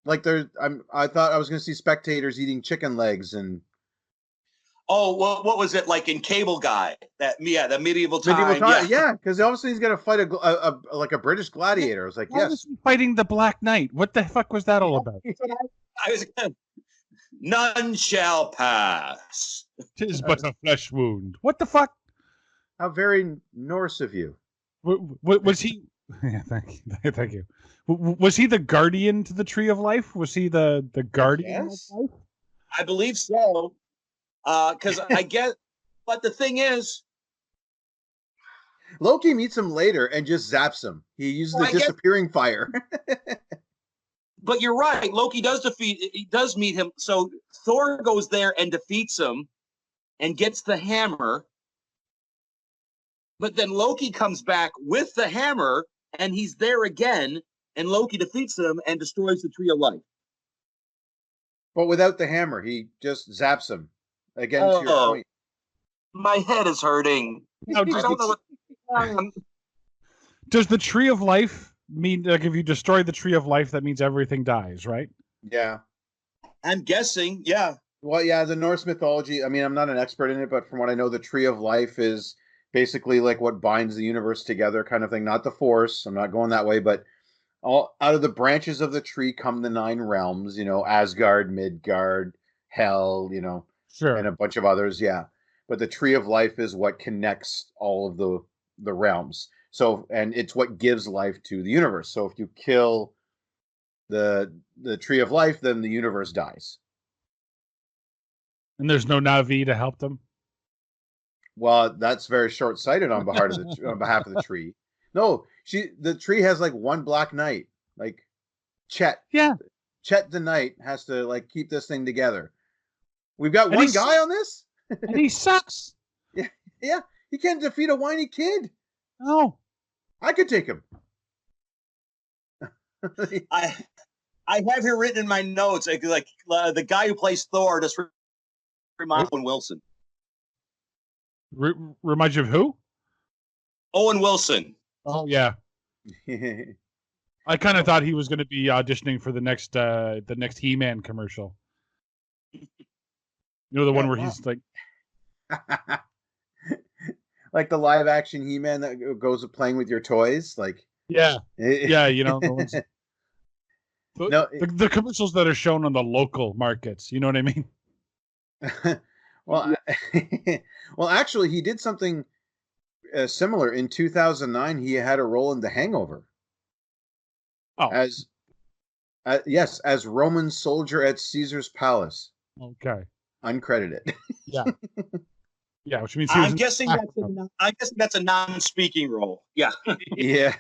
Like I thought I was going to see spectators eating chicken legs and. Oh, well, what was it like in Cable Guy? The medieval time. Yeah, because obviously he's going to fight a British gladiator. I was like, yes. Was he fighting the Black Knight? What the fuck was that all about? I was none shall pass. 'Tis but a flesh wound. What the fuck? How very Norse of you. Was he? Yeah, thank you. Was he the guardian to the Tree of Life? Was he the guardian Yes. of life? I believe so. Because I guess, but the thing is, Loki meets him later and just zaps him. He uses the disappearing fire. But you're right. Loki does meet him. So Thor goes there and defeats him and gets the hammer. But then Loki comes back with the hammer and he's there again. And Loki defeats him and destroys the Tree of Life. But without the hammer, he just zaps him. Again, to your point. My head is hurting. Now, I don't know what. Does the Tree of Life mean, like, if you destroy the Tree of Life, that means everything dies, right? Yeah. I'm guessing, yeah. Well, yeah, the Norse mythology, I mean, I'm not an expert in it, but from what I know, the Tree of Life is basically like what binds the universe together kind of thing. Not the Force. I'm not going that way, but all out of the branches of the tree come the 9 realms, Asgard, Midgard, Hell, Sure. and a bunch of others, yeah. But the Tree of Life is what connects all of the realms. So, and it's what gives life to the universe. So if you kill the Tree of Life, then the universe dies. And there's no Na'vi to help them? Well, that's very short-sighted on behalf of the tree. No, the tree has like one Black Knight, like Chet. Yeah. Chet the Knight has to like keep this thing together. We've got one guy on this, and he sucks. Yeah, he can't defeat a whiny kid. No. I could take him. I have here written in my notes like the guy who plays Thor just reminds Owen Wilson. Reminds you of who? Owen Wilson. Oh yeah. I kind of thought he was going to be auditioning for the next He-Man commercial. You know, the one where he's like, like the live action He-Man that goes playing with your toys, like yeah, you know, the ones. No, the commercials that are shown on the local markets. You know what I mean? well, well, actually, he did something similar in 2009. He had a role in The Hangover. Oh, yes, as Roman soldier at Caesar's palace. Okay. Uncredited. Yeah. Yeah, which means I'm guessing that's a non-speaking role. Yeah. Yeah.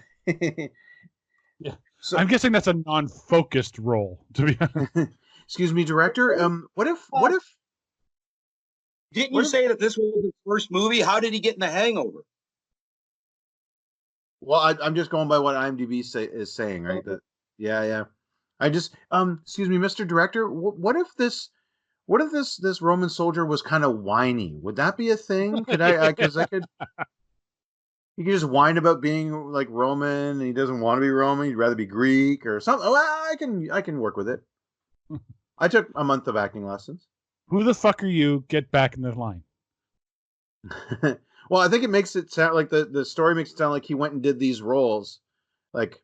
Yeah. So, I'm guessing that's a non-focused role, to be honest. Excuse me, director. What if Didn't you say that this was his first movie? How did he get in The Hangover? Well, I'm just going by what IMDb is saying, right? That, yeah. I just, excuse me, Mr. Director. What if this Roman soldier was kind of whiny? Would that be a thing? Could because he could just whine about being like Roman, and he doesn't want to be Roman. He'd rather be Greek or something. Well, I can work with it. I took a month of acting lessons. Who the fuck are you? Get back in the line. Well, I think it makes it sound like the story makes it sound like he went and did these roles, like,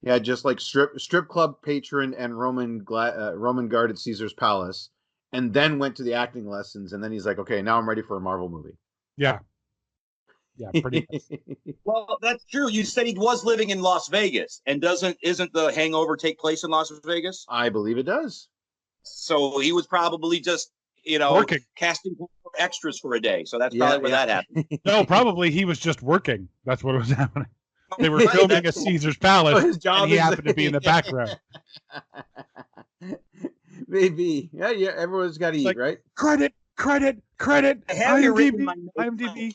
yeah, just like strip club patron and Roman guard at Caesar's palace, and then went to the acting lessons, and then he's like, okay, now I'm ready for a Marvel movie. Yeah, pretty much. Well, that's true. You said he was living in Las Vegas, and isn't The Hangover take place in Las Vegas? I believe it does. So he was probably just working, casting extras for a day. So that's probably where that happened. No, probably he was just working. That's what was happening. They were filming at Caesar's palace, and he happened to be in the background. Maybe. Yeah. Everyone's got to eat, right? Credit. I have you written in my notes. IMDb.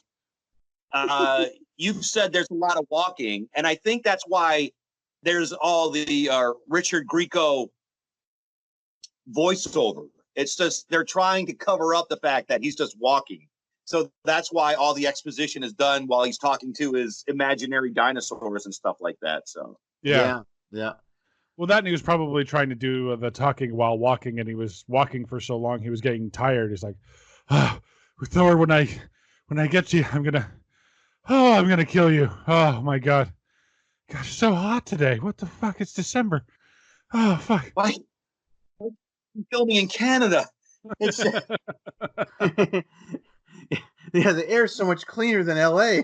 You've said there's a lot of walking, and I think that's why there's all the Richard Grieco voiceover. It's just they're trying to cover up the fact that he's just walking. So that's why all the exposition is done while he's talking to his imaginary dinosaurs and stuff like that. So yeah. Well, that and he was probably trying to do the talking while walking, and he was walking for so long he was getting tired. He's like, Thor, when I get to you, I'm gonna kill you. Oh my god, gosh, it's so hot today. What the fuck? It's December. Oh fuck. Why? I'm filming in Canada. It's yeah, the air's so much cleaner than LA.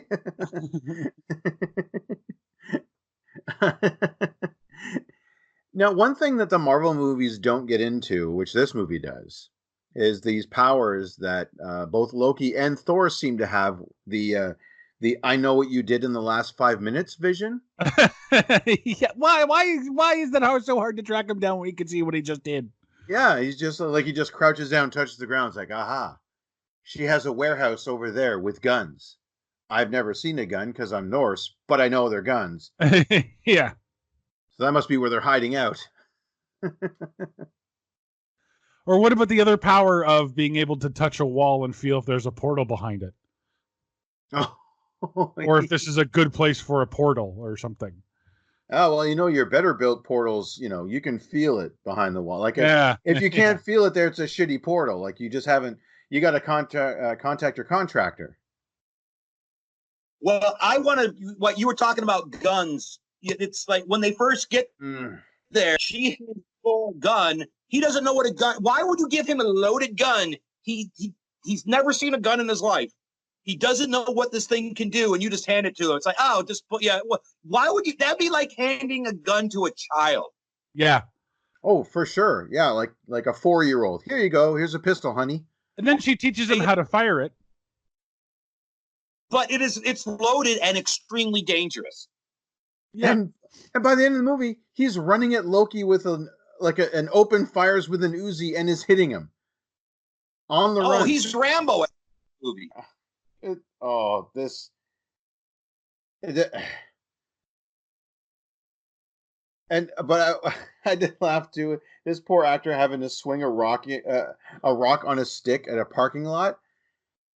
Now, one thing that the Marvel movies don't get into, which this movie does, is these powers that both Loki and Thor seem to have. The I know what you did in the last 5 minutes vision. Yeah. Why is that so hard to track him down when he can see what he just did? Yeah, he's just like he just crouches down, touches the ground. It's like, aha, she has a warehouse over there with guns. I've never seen a gun because I'm Norse, but I know they're guns. Yeah. So that must be where they're hiding out. Or what about the other power of being able to touch a wall and feel if there's a portal behind it? Oh. Or if this is a good place for a portal or something. Oh, well, your better built portals, you can feel it behind the wall. Like, if you can't feel it there, it's a shitty portal. Like, you just haven't, you got to contact your contractor. Well, what you were talking about guns. It's like when they first get there, she has a full gun. He doesn't know what a gun. Why would you give him a loaded gun? He's never seen a gun in his life. He doesn't know what this thing can do, and you just hand it to him. It's like, why would you? That'd be like handing a gun to a child. Yeah. Oh, for sure. Yeah, like a 4-year-old. Here you go. Here's a pistol, honey. And then she teaches him how to fire it. But it's loaded and extremely dangerous. Yeah. And by the end of the movie, he's running at Loki with an open fires with an Uzi and is hitting him on the run. Oh, he's Rambo at the movie. But I did laugh too. This poor actor having to swing a rock on a stick at a parking lot.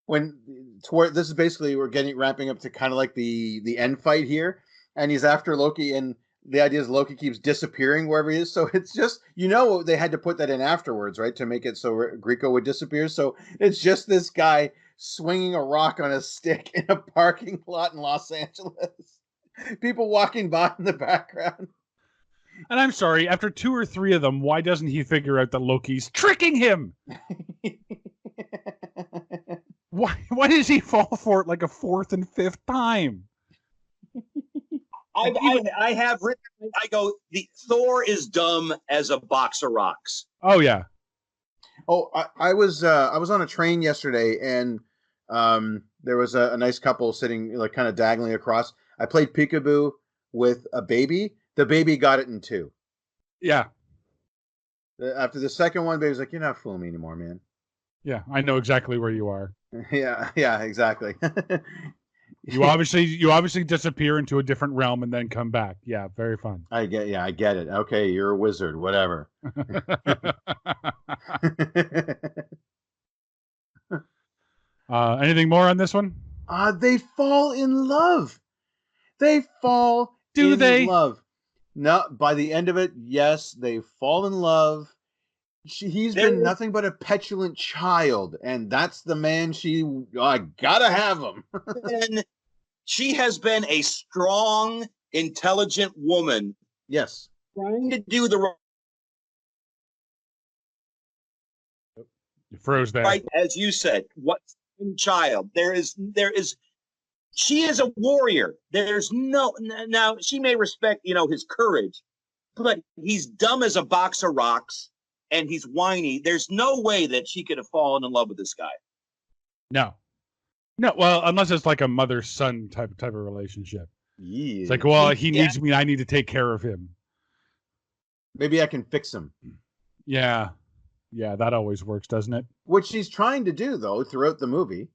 When toward this is basically we're getting wrapping up to kind of like the end fight here, and he's after Loki, and the idea is Loki keeps disappearing wherever he is. So it's just they had to put that in afterwards, right, to make it so Grieco would disappear. So it's just this guy swinging a rock on a stick in a parking lot in Los Angeles. People walking by in the background. And I'm sorry, after 2 or 3 of them, why doesn't he figure out that Loki's tricking him? Why does he fall for it like a 4th and 5th time? I have written. I go. The Thor is dumb as a box of rocks. Oh yeah. Oh, I was on a train yesterday, and there was a nice couple sitting like kind of diagonally across. I played peekaboo with a baby. The baby got it in 2. Yeah. After the second one, baby's like, "You're not fooling me anymore, man." Yeah, I know exactly where you are. Yeah, exactly. You obviously disappear into a different realm and then come back. Yeah, very fun. I get it. Okay, you're a wizard, whatever. Anything more on this one? They fall in love. They fall in love. No, by the end of it, yes, they fall in love. He's been nothing but a petulant child, and that's the man I gotta have him. And she has been a strong, intelligent woman. Yes. Trying to do the You froze there. right, as you said, what's in child? There is she is a warrior. There's no now she may respect, his courage, but he's dumb as a box of rocks. And he's whiny. There's no way that she could have fallen in love with this guy. No. Well, unless it's like a mother-son type of relationship. Yeah. It's like, well, he needs me. I need to take care of him. Maybe I can fix him. Yeah, that always works, doesn't it? Which she's trying to do though throughout the movie.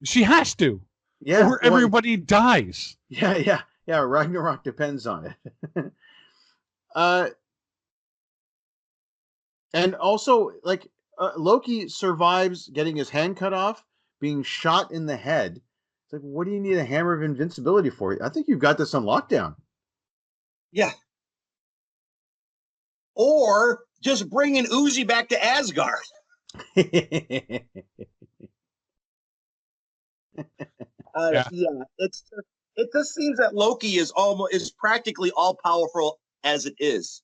She has to. Yeah. Or everybody dies. Yeah. Ragnarok depends on it. And also, like, Loki survives getting his hand cut off, being shot in the head. It's like, what do you need a Hammer of Invincibility for? I think you've got this on lockdown. Yeah. Or just bringing Uzi back to Asgard. Yeah. It just seems that Loki is practically all powerful as it is.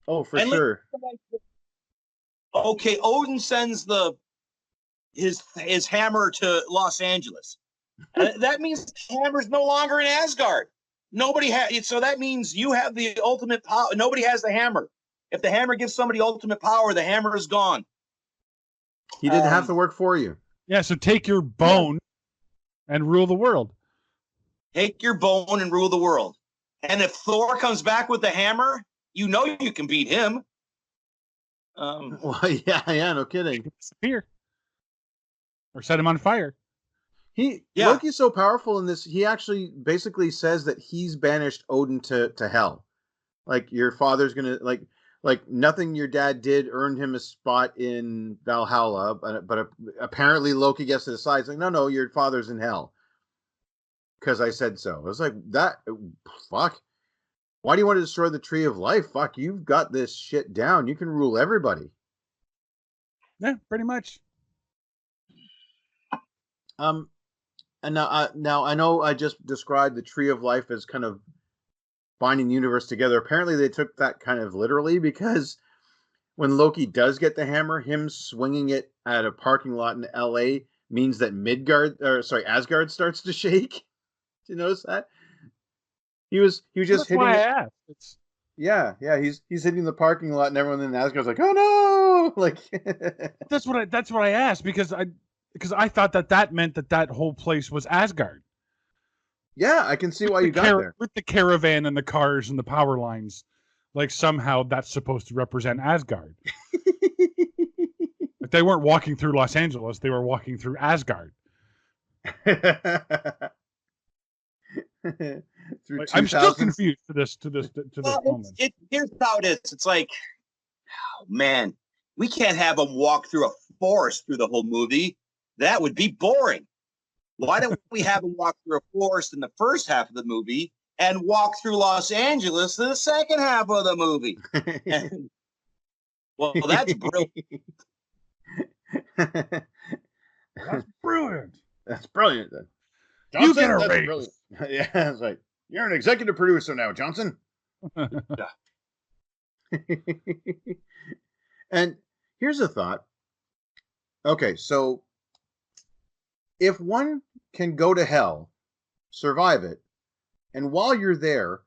Oh, for sure. Okay, Odin sends his hammer to Los Angeles. That means the hammer's no longer in Asgard. Nobody has, so that means you have the ultimate power. Nobody has the hammer. If the hammer gives somebody ultimate power, the hammer is gone. He didn't have to work for you. Yeah, so take your bone and rule the world. Take your bone and rule the world. And if Thor comes back with the hammer, you can beat him. Well, yeah, no kidding. Disappear. Or set him on fire. Loki's so powerful in this, he actually basically says that he's banished Odin to hell. Like, your father's gonna, like nothing your dad did earned him a spot in Valhalla, but apparently Loki gets to decide, it's like, no, your father's in hell. Because I said so. I was like, fuck. Why do you want to destroy the tree of life? Fuck, you've got this shit down. You can rule everybody. Yeah, pretty much. And now I know I just described the tree of life as kind of binding the universe together. Apparently they took that kind of literally, because when Loki does get the hammer, him swinging it at a parking lot in LA means that Asgard starts to shake. Did you notice that? He was just That's hitting why it. I asked. Yeah, he's hitting the parking lot, and everyone in Asgard's like, "Oh no!" Like That's what I asked, because I thought that meant that whole place was Asgard. Yeah, I can see why you got there. With the caravan and the cars and the power lines, like somehow that's supposed to represent Asgard. If they weren't walking through Los Angeles, they were walking through Asgard. Through Like, I'm still 2000s. confused to this moment. Here's how it is. It's like, oh, man, we can't have them walk through a forest through the whole movie. That would be boring. Why don't we have them walk through a forest in the first half of the movie and walk through Los Angeles in the second half of the movie? And, well, that's brilliant. That's brilliant. That's brilliant. Then. You get a that's raise. brilliant. Yeah, it's like, you're an executive producer now, Johnson. And here's a thought. Okay, so if one can go to hell, survive it, and while you're there,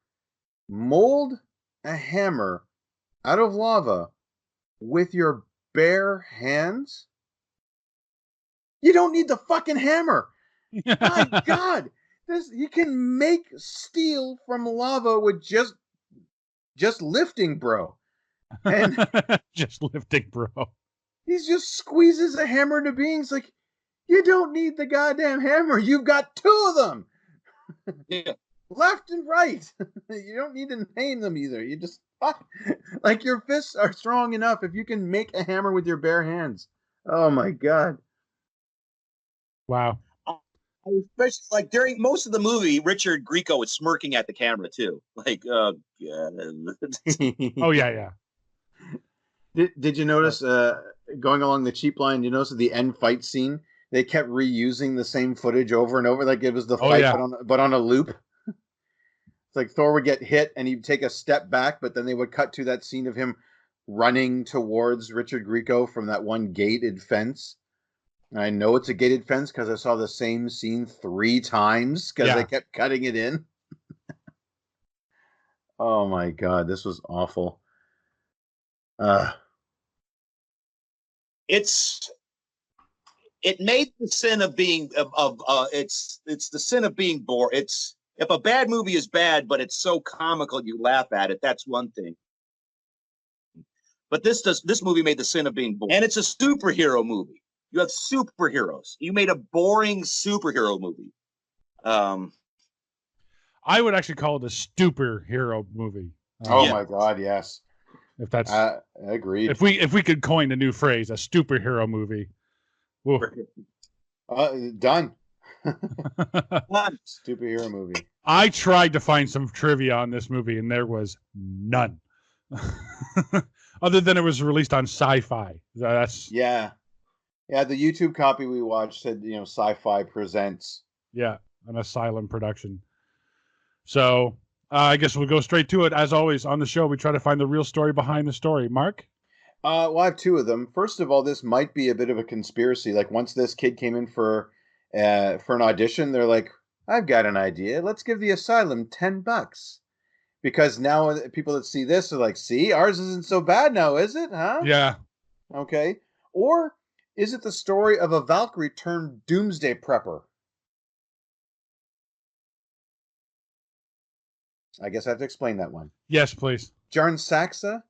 mold a hammer out of lava with your bare hands, you don't need the fucking hammer. My God, you can make steel from lava with just lifting, bro. And just lifting, bro. He just squeezes a hammer into being. It's like, you don't need the goddamn hammer. You've got two of them. Yeah. Left and right. You don't need to name them either. You just like your fists are strong enough if you can make a hammer with your bare hands. Oh my God. Wow. Especially like during most of the movie, Richard Grieco was smirking at the camera too. Like, oh yeah. Did you notice going along the cheap line? You notice at the end fight scene they kept reusing the same footage over and over, like it was the fight, but on a loop. It's like Thor would get hit and he'd take a step back, but then they would cut to that scene of him running towards Richard Grieco from that one gated fence. And I know it's a gated fence because I saw the same scene 3 times because they kept cutting it in. Oh my God, this was awful. It made the sin of being it's the sin of being bored. It's if a bad movie is bad, but it's so comical you laugh at it, that's one thing. But this movie made the sin of being bored. And it's a superhero movie. You have superheroes. You made a boring superhero movie. I would actually call it a superhero movie. My God, yes. If that's I agree. If we could coin a new phrase, a superhero movie. Done. Superhero movie. I tried to find some trivia on this movie, and there was none. Other than it was released on Sci-Fi. That's yeah. The YouTube copy we watched said, Sci-Fi presents. Yeah, an Asylum production. So I guess we'll go straight to it. As always on the show, we try to find the real story behind the story. Mark? Well, I have 2 of them. First of all, this might be a bit of a conspiracy. Like once this kid came in for an audition, they're like, I've got an idea. Let's give the Asylum $10. Because now people that see this are like, see, ours isn't so bad now, is it? Huh? Yeah. Okay. Or is it the story of a Valkyrie turned doomsday prepper? I guess I have to explain that one. Yes, please. Jarn Saxa.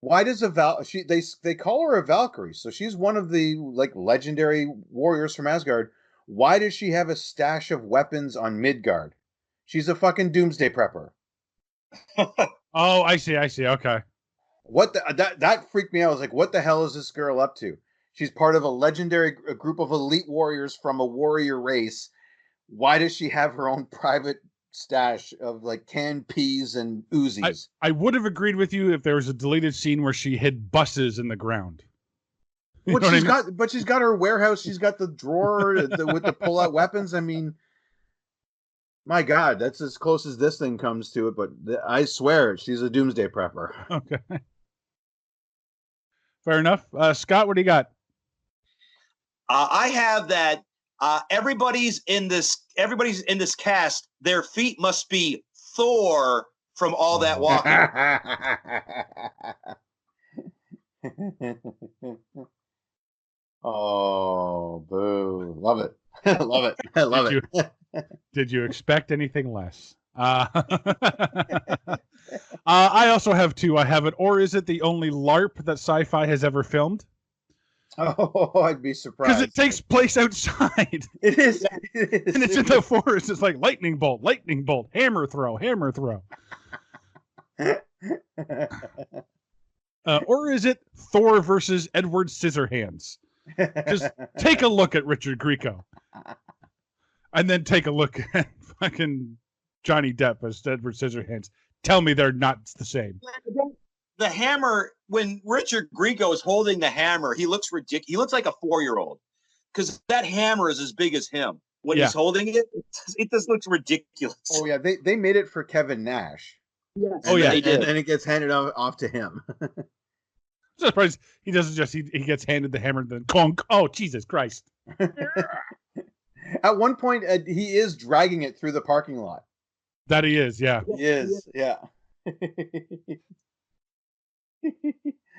Why does they call her a Valkyrie, so she's one of the legendary warriors from Asgard. Why does she have a stash of weapons on Midgard? She's a fucking doomsday prepper. Oh, I see. Okay. What that freaked me out. I was like, what the hell is this girl up to? She's part of a group of elite warriors from a warrior race. Why does she have her own private stash of canned peas and Uzis? I would have agreed with you if there was a deleted scene where she hid buses in the ground. But she's got her warehouse. She's got the drawer with the pull-out weapons. I mean, my God, that's as close as this thing comes to it. But I swear, she's a doomsday prepper. Okay. Fair enough. Scott, what do you got? I have that everybody's in this cast, their feet must be Thor from all that walking. Oh, boo. Love it. Love it. I love it. Did you expect anything less? I also have 2. I have it, or is it the only LARP that Sci-Fi has ever filmed? Oh, I'd be because surprised. it takes place outside. It is. And it's in the forest. It's like lightning bolt, hammer throw. Or is it Thor versus Edward Scissorhands? Just take a look at Richard Grieco. And then take a look at fucking Johnny Depp as Edward Scissorhands. Tell me they're not the same. The hammer, when Richard Grieco is holding the hammer, he looks ridiculous. He looks like a 4-year-old because that hammer is as big as him. When he's holding it, it just looks ridiculous. Oh yeah, they made it for Kevin Nash. Yes. And They did. and it gets handed off to him. I'm surprised he doesn't just he gets handed the hammer and then conk. Oh Jesus Christ! At one point, he is dragging it through the parking lot. That he is, yeah. He is, yeah.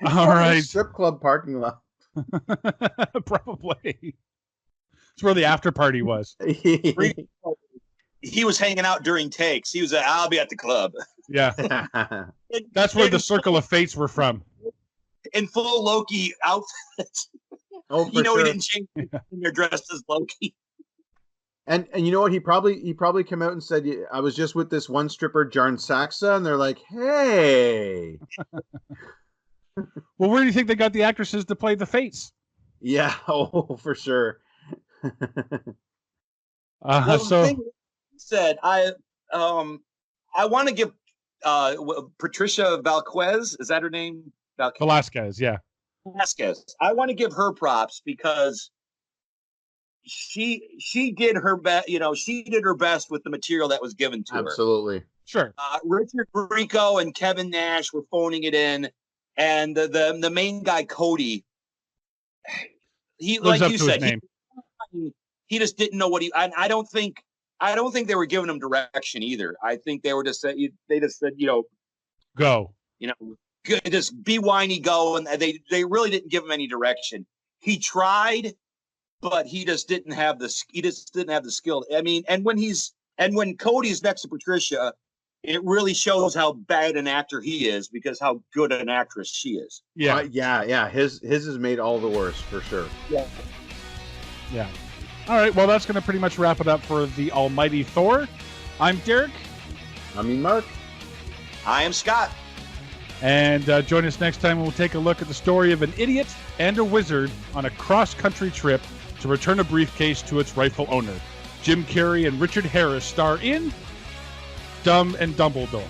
All right. Strip club parking lot. Probably. It's where the after party was. He was hanging out during takes. He was I'll be at the club. Yeah. That's where the Circle of Fates were from. In full Loki outfits. Oh, for He sure. didn't change. They're dressed as Loki. And you know what? He probably came out and said, I was just with this one stripper, Jarn Saxa, and they're like, hey. Well, where do you think they got the actresses to play the Fates? Yeah, oh, for sure. The thing he said, I want to give Patricia Valquez, is that her name? Velasquez, yeah. Velasquez. I want to give her props because she did her best. She did her best with the material that was given to her. Absolutely. Sure. Richard Grieco and Kevin Nash were phoning it in, and the main guy Cody, he Lives like up you to said, his name. he just didn't know what he. I don't think they were giving him direction either. I think they were just said Go. just be whiny, go, and they really didn't give him any direction. He tried, but he just didn't have the skill. I mean, and when Cody's next to Patricia, it really shows how bad an actor he is because how good an actress she is. Yeah. Yeah. His is made all the worse for sure. Yeah. All right. Well, that's going to pretty much wrap it up for the Almighty Thor. I'm Derek. Mark. I am Scott. And join us next time when we'll take a look at the story of an idiot and a wizard on a cross-country trip to return a briefcase to its rightful owner. Jim Carrey and Richard Harris star in Dumb and Dumbledore.